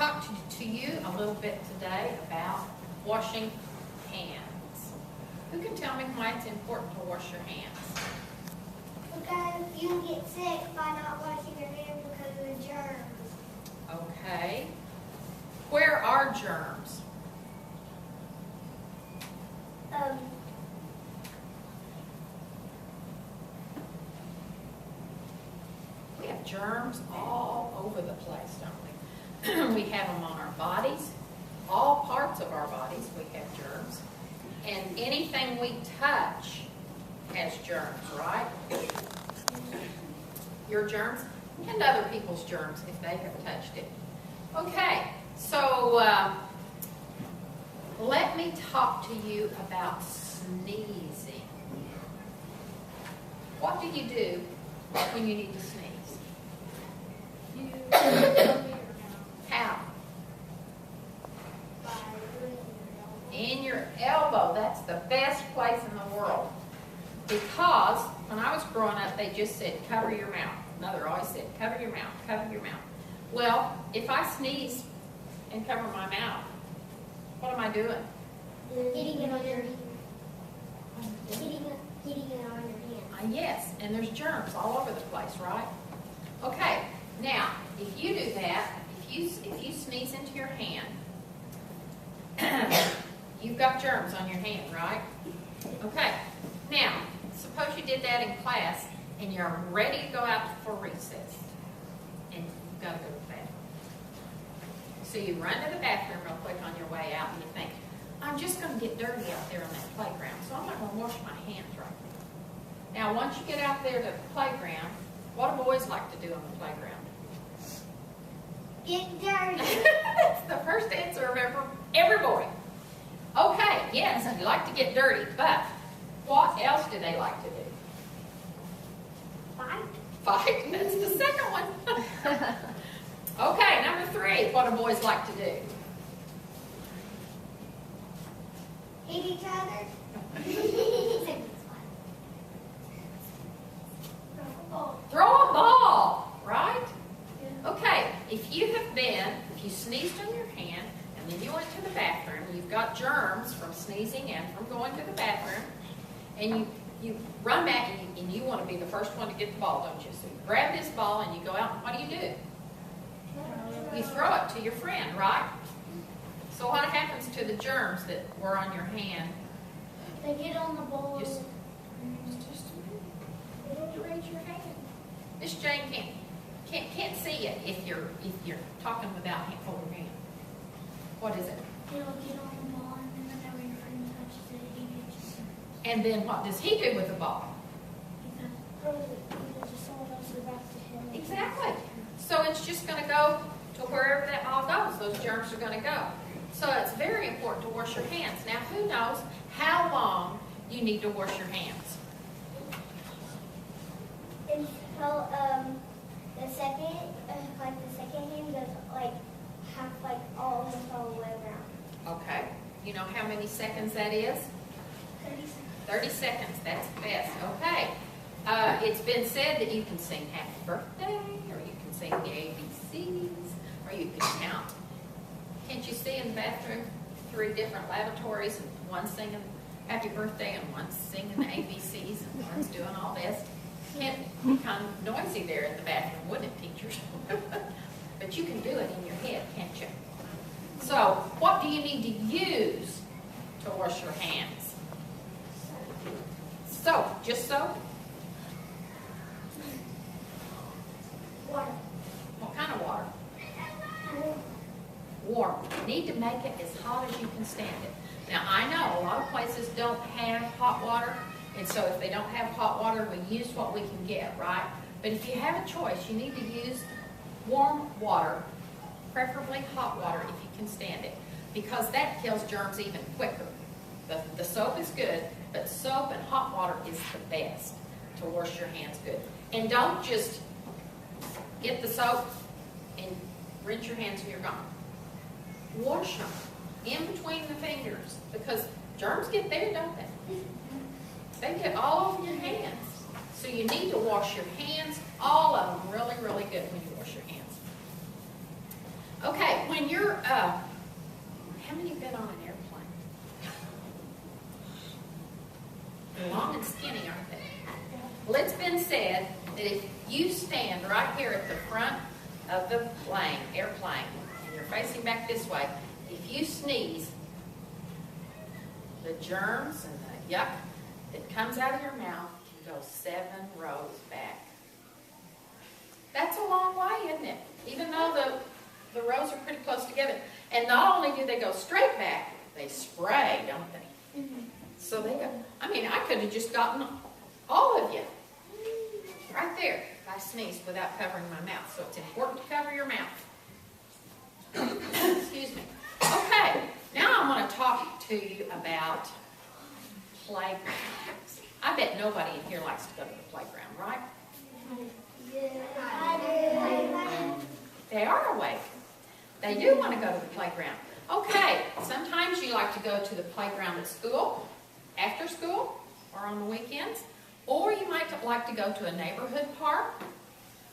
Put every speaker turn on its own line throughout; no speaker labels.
talk to you a little bit today about washing hands. Who can tell me why it's important to wash your hands?
Because you can get sick by not washing your hands because of the germs.
Okay. Where are germs? We have germs all over the place, don't we? We have them on our bodies. All parts of our bodies we have germs. And anything we touch has germs, right? Your germs and other people's germs if they have touched it. Okay, so let me talk to you about sneezing. What do you do when you need to sneeze?
You cover your mouth
How?
by putting
In your elbow. That's the best place in the world. Because when I was growing up, they just said, cover your mouth. Mother always said, cover your mouth, cover your mouth. Well, if I sneeze and cover my mouth, what am I doing?
Getting it on your hand. Getting it on your hand.
Yes, and there's germs all over the place, right? Okay, now, if you do that, if you sneeze into your hand, you've got germs on your hand, right? Okay, now, suppose you did that in class and you're ready to go out for recess and you've got to go to the bathroom. So you run to the bathroom real quick on your way out and you think, I'm just going to get dirty out there on that playground, so I'm not going to wash my hands right now. Now, once you get out there to the playground, what do boys like to do on the playground?
Get dirty.
That's the first answer of every boy. Okay, yes, they like to get dirty, but what else do they like to do?
Fight.
Fight, that's the second one. Okay, number 3, what do boys like to do?
Hit each other.
Throw a ball, right? Okay, if you sneezed on your hand and then you went to the bathroom, you've got germs from sneezing and from going to the bathroom, and you run back and you want to be the first one to get the ball, don't you? So you grab this ball and you go out and what do? You throw it to your friend, right? So what happens to the germs that were on your hand?
They get on the ball.
Just raise your hand. Miss Jane can't see it if you're talking without holding your hand. What is it?
They'll get on the ball and then whenever your friend touches it, he gets it.
And then what does he do with the ball? Exactly. So it's just going to go to wherever that ball goes. Those germs are going to go. So it's very important to wash your hands. Now, who knows how long you need to wash your hands?
Until the second hand goes almost all the way around.
Okay. You know how many seconds that is? 30 seconds. That's the best. Okay. It's been said that you can sing Happy Birthday, or you can sing the ABCs, or you can count. Can't you see in the bathroom 3 different lavatories, and one singing Happy Birthday, and one singing the ABCs, and one's doing all this? Can't be kind of noisy there in the bathroom, wouldn't it, teachers? But you can do it in your head, can't you? So, what do you need to use to wash your hands? Soap. Just soap?
Water.
What kind of water? Warm. You need to make it as hot as you can stand it. Now, I know a lot of places don't have hot water, and so if they don't have hot water, we use what we can get, right? But if you have a choice, you need to use warm water, preferably hot water if you can stand it, because that kills germs even quicker. The soap is good, but soap and hot water is the best to wash your hands good. And don't just get the soap and rinse your hands when you're gone. Wash them in between the fingers, because germs get there, don't they? They get all over your hands. So you need to wash your hands, all of them, really, really good when you wash your hands. Okay, when you're, how many have been on an airplane? They're long and skinny, aren't they? Well, it's been said that if you stand right here at the front of the airplane, and you're facing back this way, if you sneeze, the germs and the yuck that comes out of your mouth can go 7 rows back. That's a long way, isn't it? Even though the rows are pretty close together. And not only do they go straight back, they spray, don't they? So they go, I mean, I could have just gotten all of you right there if I sneezed without covering my mouth. So it's important to cover your mouth. Excuse me. Okay, now I want to talk to you about playgrounds. I bet nobody in here likes to go to the playground, right? They are awake. They do want to go to the playground. Okay, sometimes you like to go to the playground at school, after school, or on the weekends. Or you might like to go to a neighborhood park,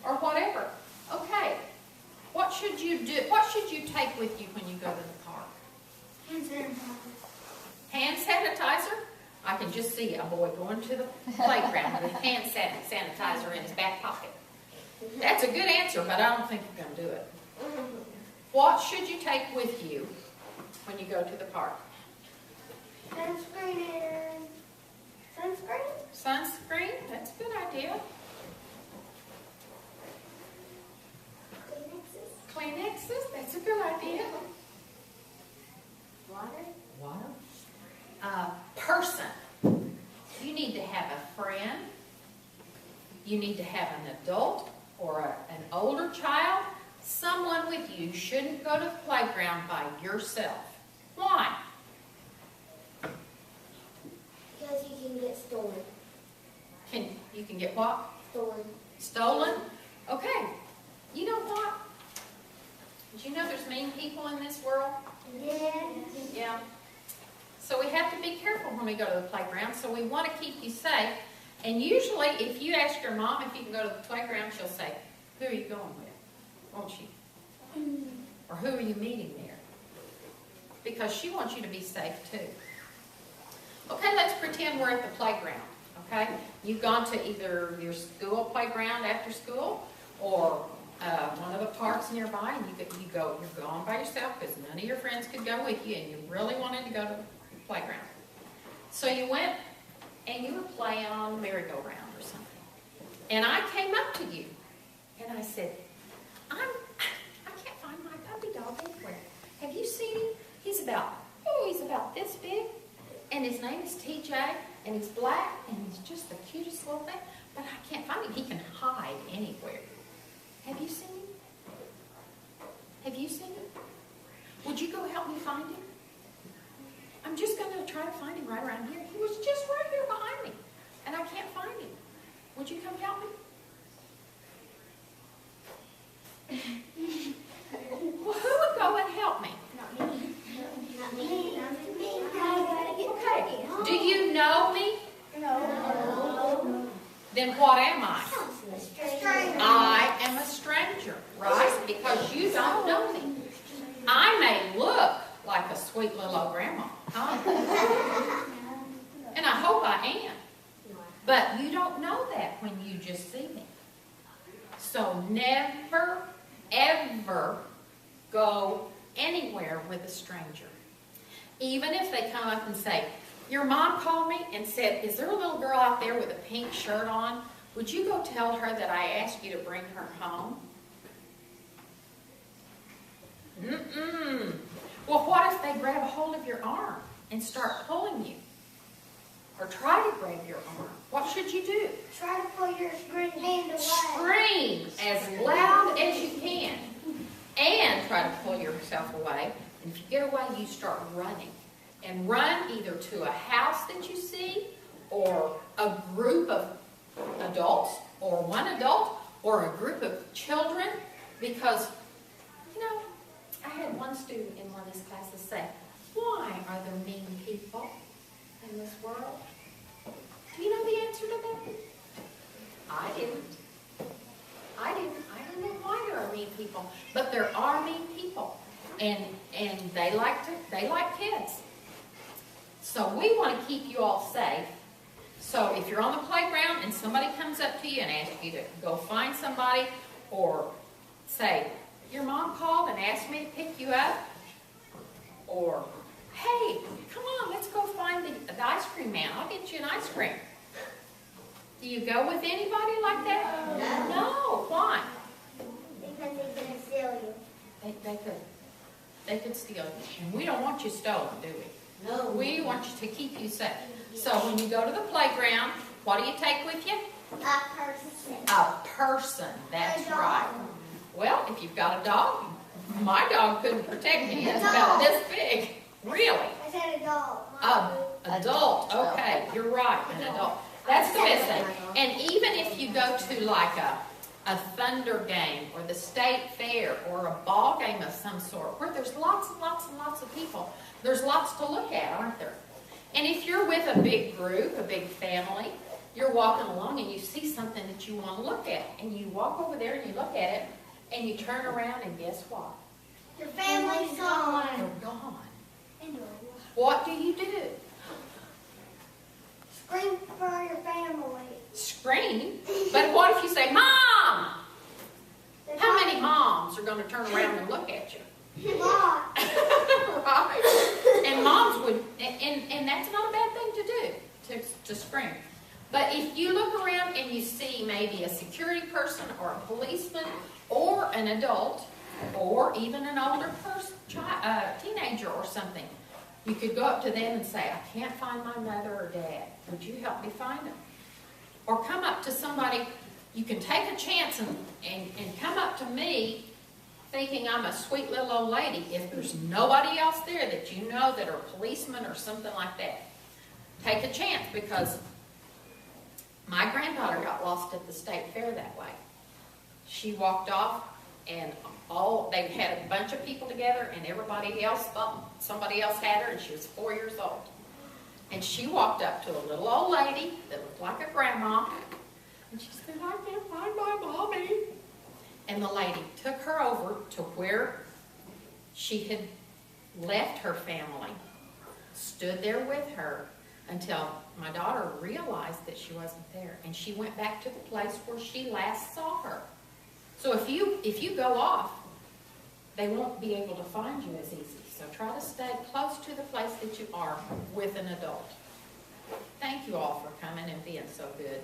or whatever. Okay, what should you do? What should you take with you when you go to the park?
Hand sanitizer.
Hand sanitizer? I can just see a boy going to the playground with hand sanitizer in his back pocket. That's a good answer, but I don't think you're going to do it. What should you take with you when you go to the park?
Sunscreen and sunscreen.
Sunscreen? That's a good idea. Kleenexes? That's a good idea. Water? Person. You need to have a friend. You need to have an adult or an older child. Someone with you. You shouldn't go to the playground by yourself. Why?
Because you can get stolen.
You can get what?
Stolen.
Stolen? Okay. You know what? Did you know there's mean people in this world?
Yeah.
Yeah. So we have to be careful when we go to the playground. So we want to keep you safe. And usually, if you ask your mom if you can go to the playground, she'll say, "Who are you going with?" Won't she? Or who are you meeting there? Because she wants you to be safe too. Okay, let's pretend we're at the playground. Okay, you've gone to either your school playground after school, or one of the parks nearby, and you're going by yourself because none of your friends could go with you, and you really wanted to go to the playground. So you went and you were playing on the merry-go-round or something. And I came up to you and I said, I can't find my puppy dog anywhere. Have you seen him? He's about this big, and his name is TJ, and he's black, and he's just the cutest little thing, but I can't find him. He can hide anywhere. Have you seen him? Have you seen him? Would you go help me find him? I'm just going to try to find him right around here. He was just right here behind me, and I can't find him. Would you come help me? Well, who would go and help me?
Not me. Not me.
Okay. Do you know me?
No.
Then what am I?
A stranger.
I am a stranger, right? Because you don't know me. I may look like a sweet little old grandma. And I hope I am. But you don't know that when you just see me. So never, ever go anywhere with a stranger. Even if they come up and say, "Your mom called me and said, is there a little girl out there with a pink shirt on? Would you go tell her that I asked you to bring her home?" Well, what if they grab a hold of your arm and start pulling you? Or try to grab your arm? What should you do?
Try to pull your hand away.
Scream as loud as you can. And try to pull yourself away. And if you get away, you start running. And run either to a house that you see, or a group of adults, or one adult, or a group of children. Because, you know, I had one student in one of these classes say, "Why are there mean people in this world?" Do you know the answer to that? I didn't. I don't know why there are mean people, but there are mean people. And they like kids. So we want to keep you all safe. So if you're on the playground and somebody comes up to you and asks you to go find somebody, or say, your mom called and asked me to pick you up, or, hey, come on, let's go find the ice cream man. I'll get you an ice cream. Do you go with anybody like that? No. Why?
Because they're going to steal you.
They could steal you. And we don't want you stolen, do we?
No.
We want you to keep you safe. So when you go to the playground, what do you take with you?
A person.
A person, that's
A dog.
right. Well, if you've got a dog, my dog couldn't protect me. It's about this big. Really?
I said adult.
Adult, okay, you're right, an adult. That's the best thing. And even if you go to like a Thunder game or the state fair or a ball game of some sort, where there's lots and lots and lots of people, there's lots to look at, aren't there? And if you're with a big group, a big family, you're walking along and you see something that you want to look at, and you walk over there and you look at it, and you turn around and guess what?
Your family's gone.
They're gone. What do you do?
Scream for your family.
Scream? But what if you say, Mom? How many moms are going to turn around and look at you?
Mom.
Right? And moms would, and that's not a bad thing to do, to scream. But if you look around and you see maybe a security person or a policeman or an adult or even an older person, teenager or something, you could go up to them and say, I can't find my mother or dad. Would you help me find them? Or come up to somebody. You can take a chance and come up to me thinking I'm a sweet little old lady. If there's nobody else there that you know that are policemen or something like that, take a chance, because my granddaughter got lost at the state fair that way. She walked off, and they had a bunch of people together, and everybody else thought somebody else had her, and she was 4 years old. And she walked up to a little old lady that looked like a grandma, and she said, I can't find my mommy. And the lady took her over to where she had left her family, stood there with her until my daughter realized that she wasn't there, and she went back to the place where she last saw her. So if you go off, they won't be able to find you as easy. So try to stay close to the place that you are with an adult. Thank you all for coming and being so good.